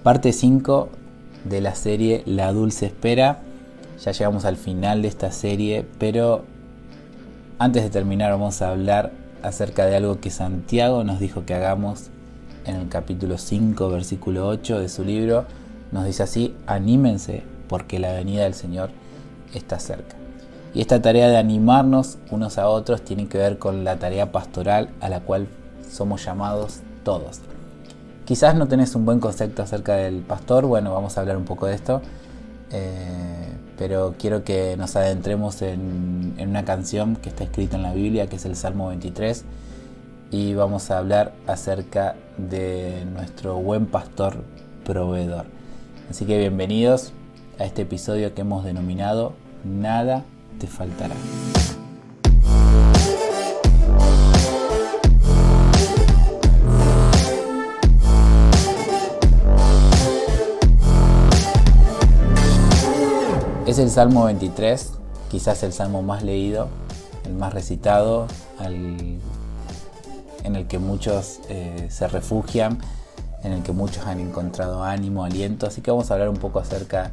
Parte 5 de la serie La Dulce Espera. Ya llegamos al final de esta serie, pero antes de terminar vamos a hablar acerca de algo que Santiago nos dijo que hagamos en el capítulo 5, versículo 8 de su libro. Nos dice así: anímense porque la venida del Señor está cerca. Y esta tarea de animarnos unos a otros tiene que ver con la tarea pastoral a la cual somos llamados todos. Quizás no tenés un buen concepto acerca del pastor, bueno, vamos a hablar un poco de esto, pero quiero que nos adentremos en una canción que está escrita en la Biblia, que es el Salmo 23, y vamos a hablar acerca de nuestro buen pastor proveedor. Así que bienvenidos a este episodio que hemos denominado Nada te faltará. Es el Salmo 23, quizás el salmo más leído, el más recitado, en el que muchos se refugian, en el que muchos han encontrado ánimo, aliento. Así que vamos a hablar un poco acerca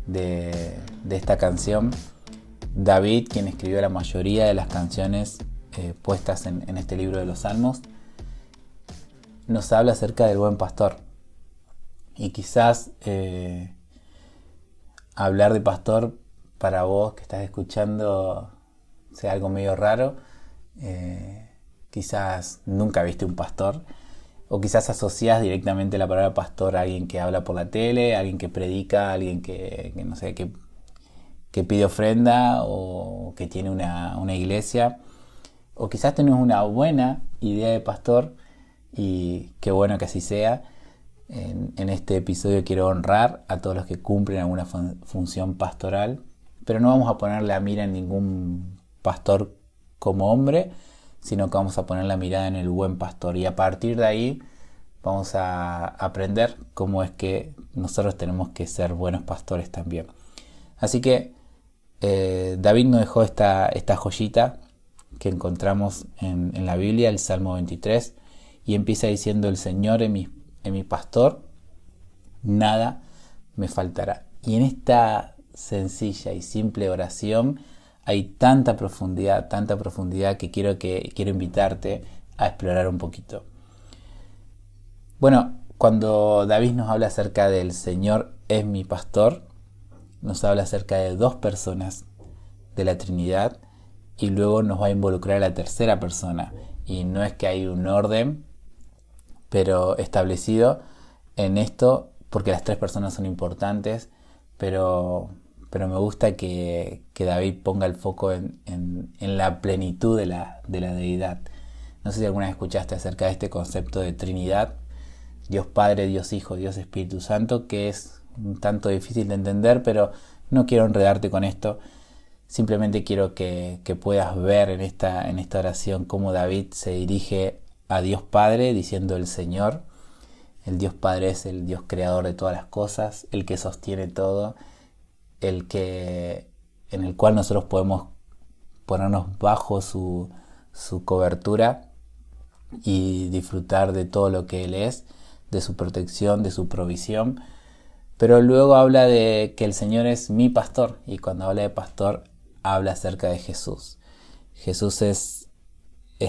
de esta canción. David, quien escribió la mayoría de las canciones puestas en este libro de los Salmos, nos habla acerca del buen pastor. Y quizás hablar de pastor para vos que estás escuchando sea algo medio raro. Quizás nunca viste un pastor, o quizás asociás directamente la palabra pastor a alguien que habla por la tele, a alguien que predica, a alguien que no sé, que pide ofrenda o que tiene una iglesia. O quizás tenés una buena idea de pastor, y qué bueno que así sea. En este episodio quiero honrar a todos los que cumplen alguna función pastoral, pero no vamos a poner la mira en ningún pastor como hombre, sino que vamos a poner la mirada en el buen pastor, y a partir de ahí vamos a aprender cómo es que nosotros tenemos que ser buenos pastores también. Así que David nos dejó esta joyita que encontramos en la Biblia, el Salmo 23, y empieza diciendo: el Señor es mi pastor, nada me faltará. Y en esta sencilla y simple oración hay tanta profundidad que quiero invitarte a explorar un poquito. Bueno, cuando David nos habla acerca del Señor es mi pastor, nos habla acerca de dos personas de la Trinidad, y luego nos va a involucrar a la tercera persona. Y no es que hay un orden, pero establecido en esto, porque las tres personas son importantes, pero me gusta que David ponga el foco en la plenitud de la deidad. No sé si alguna vez escuchaste acerca de este concepto de Trinidad: Dios Padre, Dios Hijo, Dios Espíritu Santo, que es un tanto difícil de entender, pero no quiero enredarte con esto. Simplemente quiero que puedas ver en esta oración cómo David se dirige a Dios Padre diciendo el Señor. El Dios Padre es el Dios creador de todas las cosas, el que sostiene todo, en el cual nosotros podemos ponernos bajo su cobertura y disfrutar de todo lo que Él es, de su protección, de su provisión. Pero luego habla de que el Señor es mi pastor, y cuando habla de pastor habla acerca de Jesús. Jesús es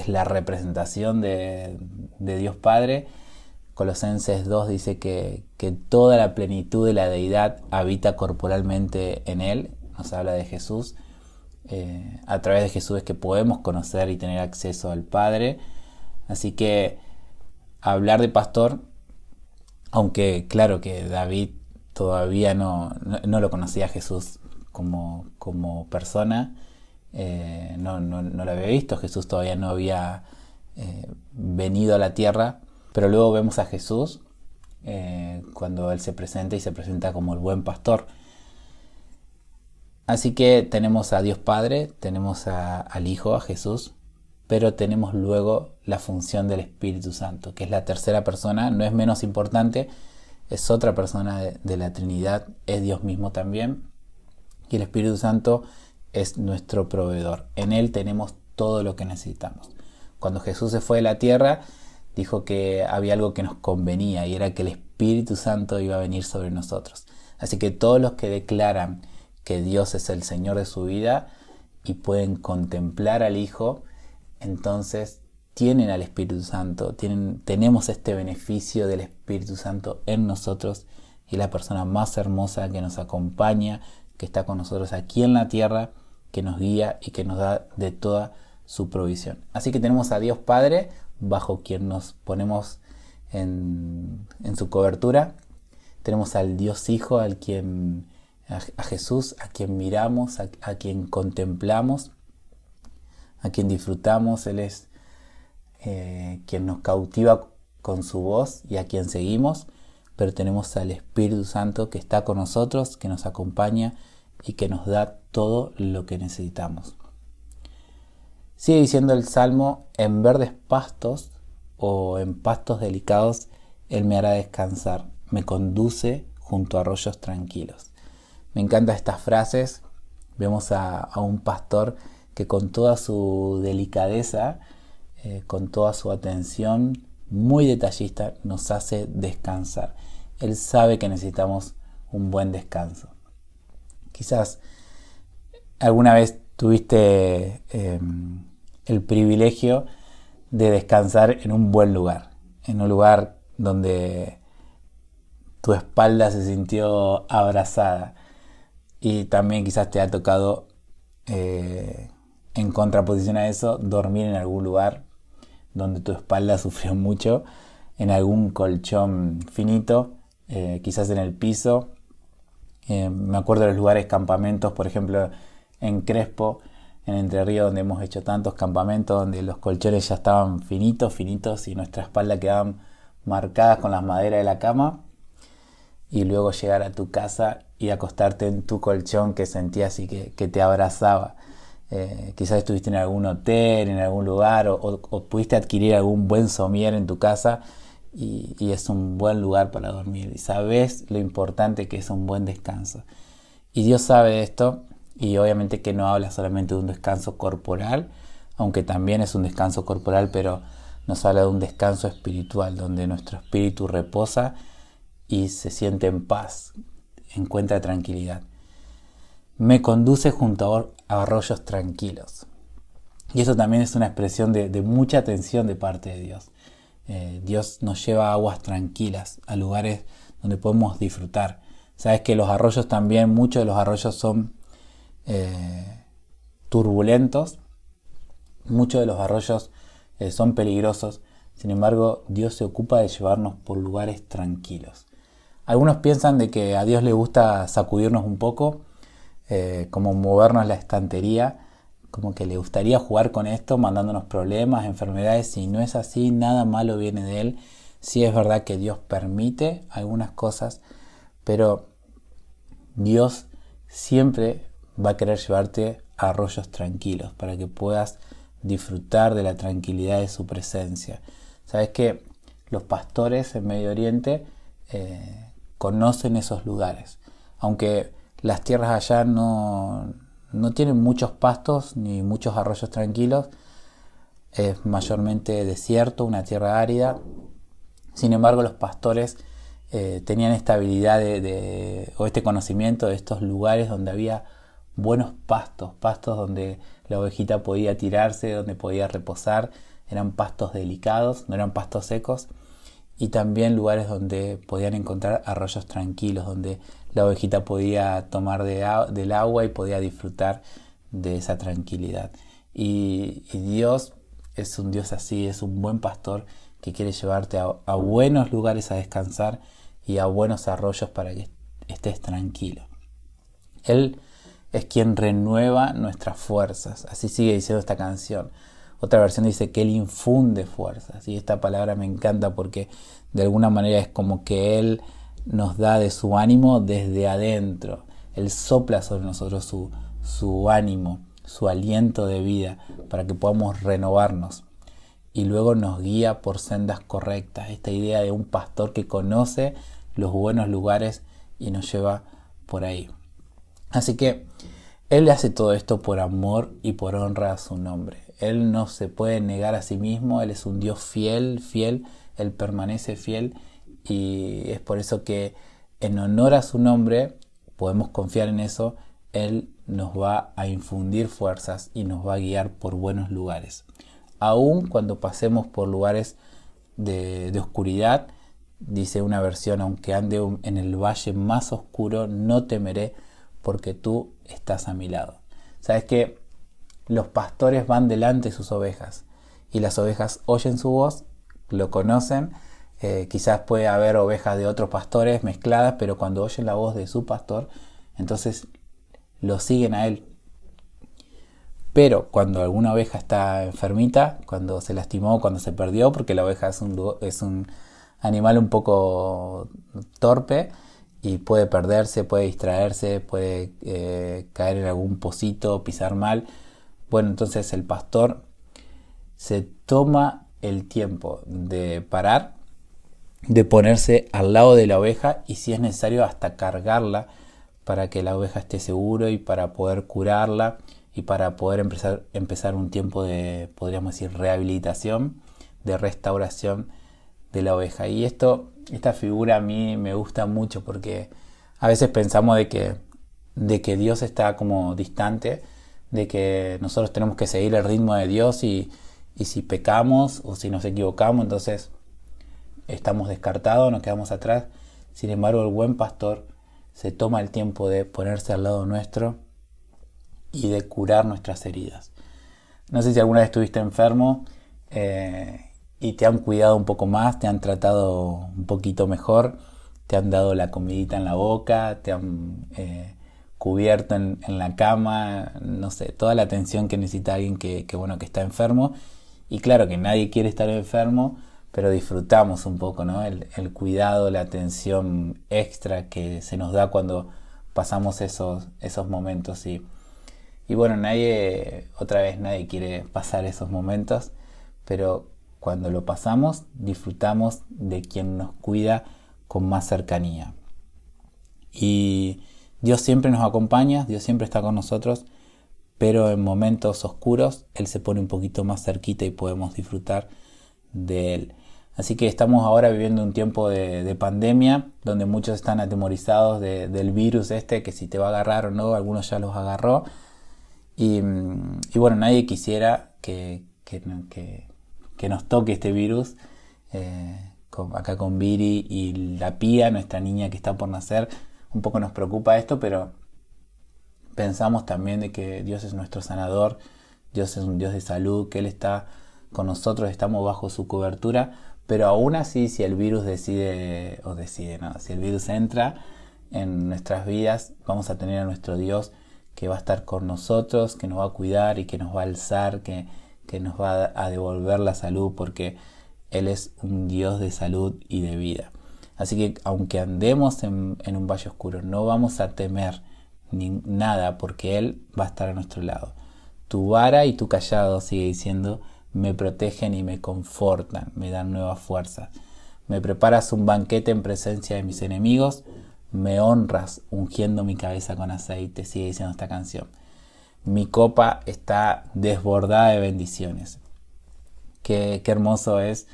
la representación de Dios Padre. Colosenses 2 dice que toda la plenitud de la deidad habita corporalmente en Él. Nos habla de Jesús. A través de Jesús es que podemos conocer y tener acceso al Padre. Así que hablar de pastor, aunque claro que David todavía no lo conocía a Jesús como persona, no lo había visto. Jesús todavía no había venido a la tierra, pero luego vemos a Jesús cuando Él se presenta como el buen pastor. Así que tenemos a Dios Padre, tenemos al Hijo, a Jesús, pero tenemos luego la función del Espíritu Santo, que es la tercera persona. No es menos importante, es otra persona de la Trinidad, es Dios mismo también. Y el Espíritu Santo es nuestro proveedor. En Él tenemos todo lo que necesitamos. Cuando Jesús se fue de la tierra, dijo que había algo que nos convenía y era que el Espíritu Santo iba a venir sobre nosotros. Así que todos los que declaran que Dios es el Señor de su vida y pueden contemplar al Hijo, entonces tienen al Espíritu Santo, tenemos este beneficio del Espíritu Santo en nosotros, y la persona más hermosa que nos acompaña, que está con nosotros aquí en la tierra, que nos guía y que nos da de toda su provisión. Así que tenemos a Dios Padre, bajo quien nos ponemos en su cobertura. Tenemos al Dios Hijo, a Jesús, a quien miramos, a quien contemplamos, a quien disfrutamos. Él es quien nos cautiva con su voz y a quien seguimos. Pero tenemos al Espíritu Santo que está con nosotros, que nos acompaña y que nos da todo lo que necesitamos. Sigue diciendo el Salmo: en verdes pastos o en pastos delicados Él me hará descansar, me conduce junto a arroyos tranquilos. Me encantan estas frases. Vemos a un pastor que con toda su delicadeza, con toda su atención muy detallista, nos hace descansar. Él sabe que necesitamos un buen descanso. Quizás alguna vez tuviste el privilegio de descansar en un buen lugar, en un lugar donde tu espalda se sintió abrazada, y también quizás te ha tocado, en contraposición a eso, dormir en algún lugar donde tu espalda sufrió mucho, en algún colchón finito, quizás en el piso. Me acuerdo de los lugares, campamentos, por ejemplo en Crespo, en Entre Ríos, donde hemos hecho tantos campamentos, donde los colchones ya estaban finitos y nuestra espalda quedaban marcadas con las maderas de la cama, y luego llegar a tu casa y acostarte en tu colchón que sentías así que te abrazaba. Quizás estuviste en algún hotel, en algún lugar, o pudiste adquirir algún buen somier en tu casa, y es un buen lugar para dormir, y sabes lo importante que es un buen descanso. Y Dios sabe de esto, y obviamente que no habla solamente de un descanso corporal, aunque también es un descanso corporal, pero nos habla de un descanso espiritual, donde nuestro espíritu reposa y se siente en paz, encuentra tranquilidad. Me conduce junto a arroyos tranquilos. Y eso también es una expresión de mucha atención de parte de Dios. Dios nos lleva a aguas tranquilas, a lugares donde podemos disfrutar. Sabes que los arroyos también, muchos de los arroyos son turbulentos, muchos de los arroyos son peligrosos. Sin embargo, Dios se ocupa de llevarnos por lugares tranquilos. Algunos piensan de que a Dios le gusta sacudirnos un poco, como movernos la estantería, como que le gustaría jugar con esto, mandándonos problemas, enfermedades. Y no es así, nada malo viene de Él. Sí es verdad que Dios permite algunas cosas, pero Dios siempre va a querer llevarte a arroyos tranquilos para que puedas disfrutar de la tranquilidad de su presencia. Sabes que los pastores en Medio Oriente conocen esos lugares, aunque las tierras allá no tienen muchos pastos ni muchos arroyos tranquilos. Es mayormente desierto, una tierra árida. Sin embargo, los pastores tenían esta habilidad o este conocimiento de estos lugares donde había buenos pastos donde la ovejita podía tirarse, donde podía reposar. Eran pastos delicados, no eran pastos secos. Y también lugares donde podían encontrar arroyos tranquilos, donde la ovejita podía tomar del agua y podía disfrutar de esa tranquilidad. Y Dios es un Dios así, es un buen pastor que quiere llevarte a buenos lugares a descansar y a buenos arroyos para que estés tranquilo. Él es quien renueva nuestras fuerzas. Así sigue diciendo esta canción. Otra versión dice que Él infunde fuerzas. Y esta palabra me encanta porque de alguna manera es como que Él nos da de su ánimo desde adentro. Él sopla sobre nosotros su ánimo, su aliento de vida para que podamos renovarnos. Y luego nos guía por sendas correctas. Esta idea de un pastor que conoce los buenos lugares y nos lleva por ahí. Así que Él hace todo esto por amor y por honra a su nombre. Él no se puede negar a sí mismo, Él es un Dios fiel, Él permanece fiel, y es por eso que en honor a su nombre podemos confiar en eso. Él nos va a infundir fuerzas y nos va a guiar por buenos lugares. Aun cuando pasemos por lugares de oscuridad, dice una versión: aunque ande en el valle más oscuro, no temeré, porque tú estás a mi lado. Sabes que los pastores van delante de sus ovejas, y las ovejas oyen su voz, lo conocen. Quizás puede haber ovejas de otros pastores mezcladas, pero cuando oyen la voz de su pastor, entonces lo siguen a él. Pero cuando alguna oveja está enfermita, cuando se lastimó, cuando se perdió, porque la oveja es un animal un poco torpe y puede perderse, puede distraerse, puede caer en algún pocito, pisar mal. Bueno, entonces el pastor se toma el tiempo de parar, de ponerse al lado de la oveja, y si es necesario hasta cargarla para que la oveja esté seguro y para poder curarla y para poder empezar un tiempo de, podríamos decir, rehabilitación, de restauración de la oveja. Y esta figura a mí me gusta mucho, porque a veces pensamos de que Dios está como distante, de que nosotros tenemos que seguir el ritmo de Dios, y si pecamos o si nos equivocamos, entonces estamos descartados, nos quedamos atrás. Sin embargo, el buen pastor se toma el tiempo de ponerse al lado nuestro y de curar nuestras heridas. No sé si alguna vez estuviste enfermo y te han cuidado un poco más, te han tratado un poquito mejor, te han dado la comidita en la boca, te han cubierto en la cama, no sé, toda la atención que necesita alguien que está enfermo. Y claro que nadie quiere estar enfermo, pero disfrutamos un poco, ¿no? El cuidado, la atención extra que se nos da cuando pasamos esos momentos. Y bueno, nadie quiere pasar esos momentos, pero cuando lo pasamos, disfrutamos de quien nos cuida con más cercanía. Y Dios siempre nos acompaña, Dios siempre está con nosotros, pero en momentos oscuros Él se pone un poquito más cerquita y podemos disfrutar de Él. Así que estamos ahora viviendo un tiempo de pandemia, donde muchos están atemorizados del virus que si te va a agarrar o no, algunos ya los agarró. Y bueno, nadie quisiera que nos toque este virus. Acá con Viri y la Pía, nuestra niña que está por nacer, un poco nos preocupa esto, pero pensamos también de que Dios es nuestro sanador, Dios es un Dios de salud, que Él está con nosotros, estamos bajo su cobertura. Pero aún así, si el virus si el virus entra en nuestras vidas, vamos a tener a nuestro Dios que va a estar con nosotros, que nos va a cuidar y que nos va a alzar, que nos va a devolver la salud, porque Él es un Dios de salud y de vida. Así que aunque andemos en un valle oscuro, no vamos a temer nada, porque Él va a estar a nuestro lado. Tu vara y tu cayado, sigue diciendo, me protegen y me confortan, me dan nuevas fuerzas. Me preparas un banquete en presencia de mis enemigos, me honras ungiendo mi cabeza con aceite, sigue diciendo esta canción. Mi copa está desbordada de bendiciones. Qué hermoso es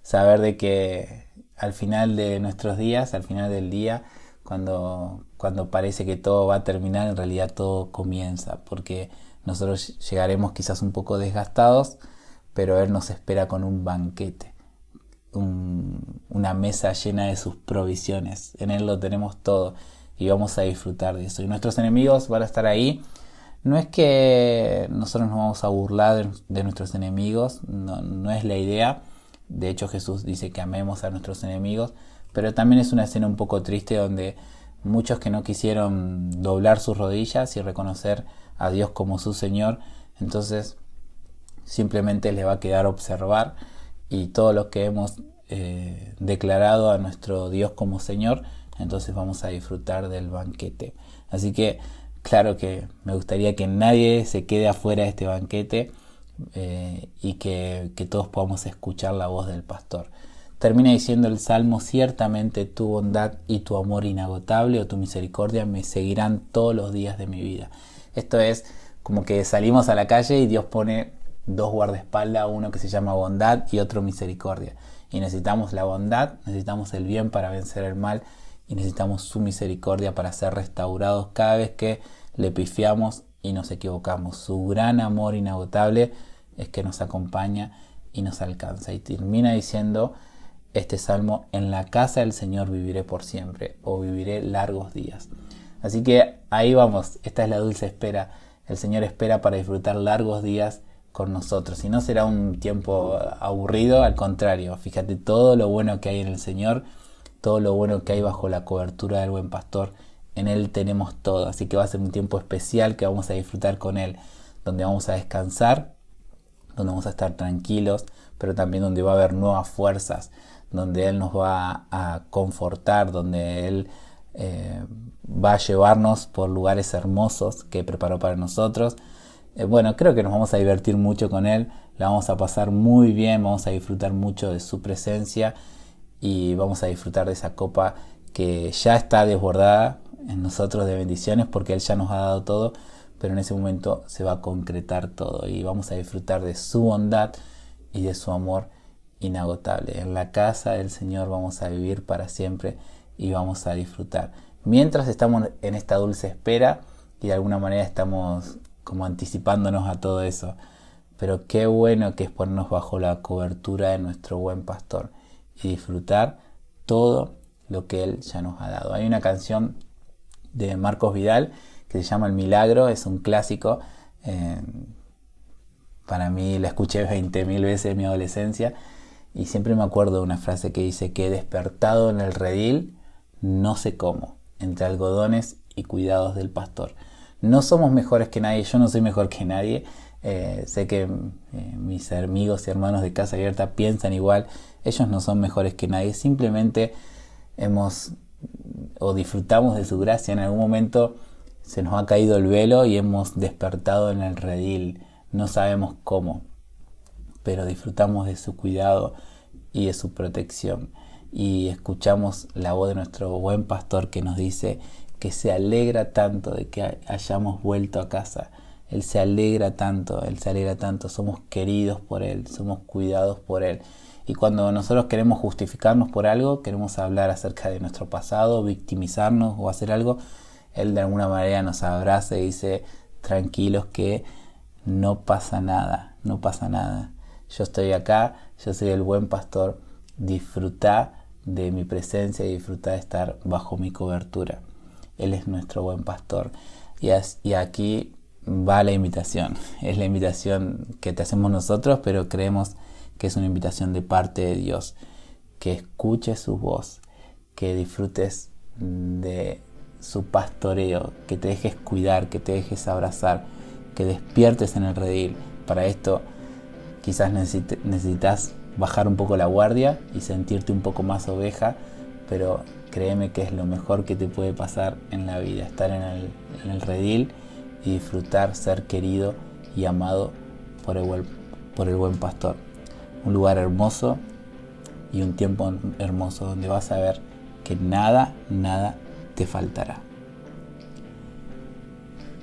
saber de que al final de nuestros días, al final del día, cuando parece que todo va a terminar, en realidad todo comienza, porque nosotros llegaremos quizás un poco desgastados, pero Él nos espera con un banquete, una mesa llena de sus provisiones. En Él lo tenemos todo y vamos a disfrutar de eso. Y nuestros enemigos van a estar ahí. No es que nosotros nos vamos a burlar de nuestros enemigos, no es la idea. De hecho, Jesús dice que amemos a nuestros enemigos, pero también es una escena un poco triste donde muchos que no quisieron doblar sus rodillas y reconocer a Dios como su Señor, entonces simplemente les va a quedar observar, y todos los que hemos declarado a nuestro Dios como Señor, entonces vamos a disfrutar del banquete. Así que claro que me gustaría que nadie se quede afuera de este banquete, y que todos podamos escuchar la voz del pastor. Termina diciendo el Salmo: ciertamente tu bondad y tu amor inagotable, o tu misericordia, me seguirán todos los días de mi vida. Esto es como que salimos a la calle y Dios pone dos guardaespaldas, uno que se llama bondad y otro misericordia. Y necesitamos la bondad, necesitamos el bien para vencer el mal y necesitamos su misericordia para ser restaurados cada vez que le pifiamos y nos equivocamos. Su gran amor inagotable es que nos acompaña y nos alcanza. Y termina diciendo este salmo: en la casa del Señor viviré por siempre, o viviré largos días. Así que ahí vamos, esta es la dulce espera. El Señor espera para disfrutar largos días con nosotros. Y no será un tiempo aburrido, al contrario. Fíjate todo lo bueno que hay en el Señor, todo lo bueno que hay bajo la cobertura del buen pastor. En Él tenemos todo, así que va a ser un tiempo especial que vamos a disfrutar con Él, donde vamos a descansar, donde vamos a estar tranquilos, pero también donde va a haber nuevas fuerzas, donde Él nos va a confortar, donde Él va a llevarnos por lugares hermosos que preparó para nosotros. Bueno, creo que nos vamos a divertir mucho con Él, la vamos a pasar muy bien, vamos a disfrutar mucho de su presencia y vamos a disfrutar de esa copa que ya está desbordada en nosotros de bendiciones, porque Él ya nos ha dado todo, pero en ese momento se va a concretar todo y vamos a disfrutar de su bondad y de su amor inagotable. En la casa del Señor vamos a vivir para siempre y vamos a disfrutar. Mientras estamos en esta dulce espera y de alguna manera estamos como anticipándonos a todo eso, pero qué bueno que es ponernos bajo la cobertura de nuestro buen pastor y disfrutar todo lo que Él ya nos ha dado. Hay una canción de Marcos Vidal que se llama El Milagro, es un clásico. Para mí la escuché 20.000 veces en mi adolescencia y siempre me acuerdo de una frase que dice que he despertado en el redil, no sé cómo, entre algodones y cuidados del pastor. No somos mejores que nadie, yo no soy mejor que nadie. Sé que mis amigos y hermanos de Casa Abierta piensan igual. Ellos no son mejores que nadie, simplemente disfrutamos de su gracia. En algún momento se nos ha caído el velo y hemos despertado en el redil. No sabemos cómo, pero disfrutamos de su cuidado y de su protección. Y escuchamos la voz de nuestro buen pastor que nos dice que se alegra tanto de que hayamos vuelto a casa. Él se alegra tanto, somos queridos por Él, somos cuidados por Él. Y cuando nosotros queremos justificarnos por algo, queremos hablar acerca de nuestro pasado, victimizarnos o hacer algo, Él de alguna manera nos abraza y dice: tranquilos que no pasa nada, no pasa nada. Yo estoy acá, yo soy el buen pastor, disfruta de mi presencia y disfruta de estar bajo mi cobertura. Él es nuestro buen pastor. Y aquí va la invitación. Es la invitación que te hacemos nosotros, pero creemos que es una invitación de parte de Dios. Que escuches su voz, que disfrutes de su pastoreo, que te dejes cuidar, que te dejes abrazar, que despiertes en el redil. Para esto quizás necesitas bajar un poco la guardia y sentirte un poco más oveja, pero créeme que es lo mejor que te puede pasar en la vida, estar en el redil y disfrutar ser querido y amado por el buen pastor. Un lugar hermoso y un tiempo hermoso donde vas a ver que nada te faltará.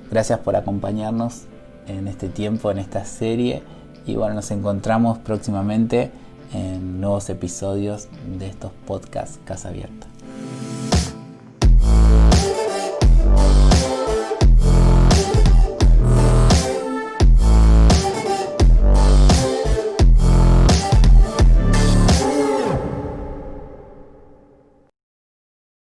Gracias por acompañarnos en este tiempo, en esta serie. Y bueno, nos encontramos próximamente en nuevos episodios de estos podcasts Casa Abierta.